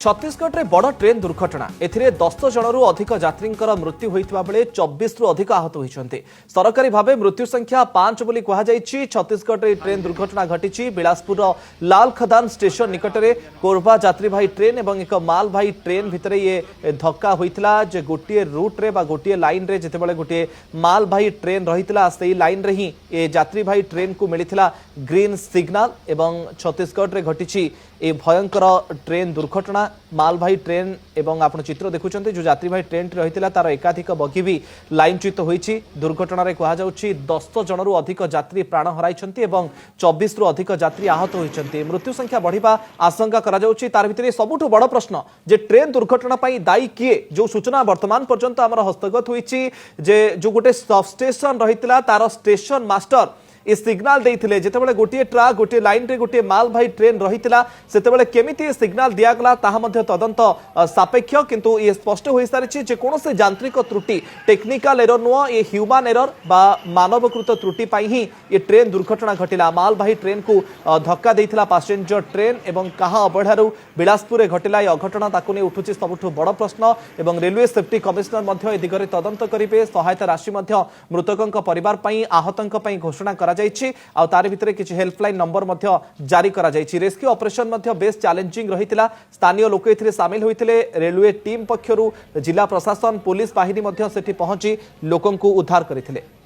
छत्तीसगढ़ में बड़ ट्रेन दुर्घटना एथिरे 10 जनरू अधिक यात्री मृत्यु होता बेले 24 रु अधिक आहत होती सरकारी भाव मृत्यु संख्या 5 बोली कहुई। छत्तीसगढ़ में ट्रेन दुर्घटना घटी बिलासपुर लाल खदान स्टेशन निकट में कोरबा यात्रीवाही ट्रेन और एक मालवाही ट्रेन भितर ये धक्का होता जे गोटे रूट्रे गोटे लाइन रे जितेबाला गोटे मालवाही ट्रेन रही से लाइन रे ही ये यात्रीवाही ट्रेन को मिलता ग्रीन सिग्नाल एवं छत्तीसगढ़ में घटी ए भयंकर ट्रेन दुर्घटना मालवाही ट्रेन एवं आप चित्र देखुं जो यात्रीवाही ट्रेन रही तार एकाधिक बगी भी लाइनच्युत होती दुर्घटन कहुच्छी 10 जनरू अधिक यात्री प्राण हराई 24 रु अधिक यात्री आहत होती मृत्यु संख्या बढ़िबा आशंका तार भितर सबुठ बड़ प्रश्न जे ट्रेन दुर्घटना दायी किए जो सूचना वर्तमान पर्यंत आम हस्तगत होती जो गोटे सबस्टेशन रही तार स्टेशन मास्टर ये सिग्नाल देते जितेबाला गोटे ट्रक गोटे लाइन रे गोटे मालवाही ट्रेन रही से केमिति सिग्नाल दिगला तदंत सापेक्ष किंतु ये स्पष्ट हो सारी जे कौन से यांत्रिक त्रुटि टेक्निकल एरर नुह ये ह्यूमन एरर बा मानवकृत त्रुटि ये ट्रेन दुर्घटना घटिला मालवाही ट्रेन को धक्का देइथिला पैसेंजर ट्रेन एवं कहा अवहेड़ार बिलासपुर घटिला यह अघटना ताकू नहीं उठुची सबुठ बड़ प्रश्न एवं रेलवे सेफ्टी कमिशनर ए दिगरे तदंत करेंगे सहायता राशि मृतकों परिवार आहतों घोषणा तार भितर किसी हेल्पलाइन नंबर जारी करा रेस्क्यू ऑपरेशन बेस चैलेंजिंग रही स्थानीय लोक सामिल होते रेलवे टीम पक्षरु जिला प्रशासन पुलिस बाहिनी पहुंची लोकों को उद्धार करते।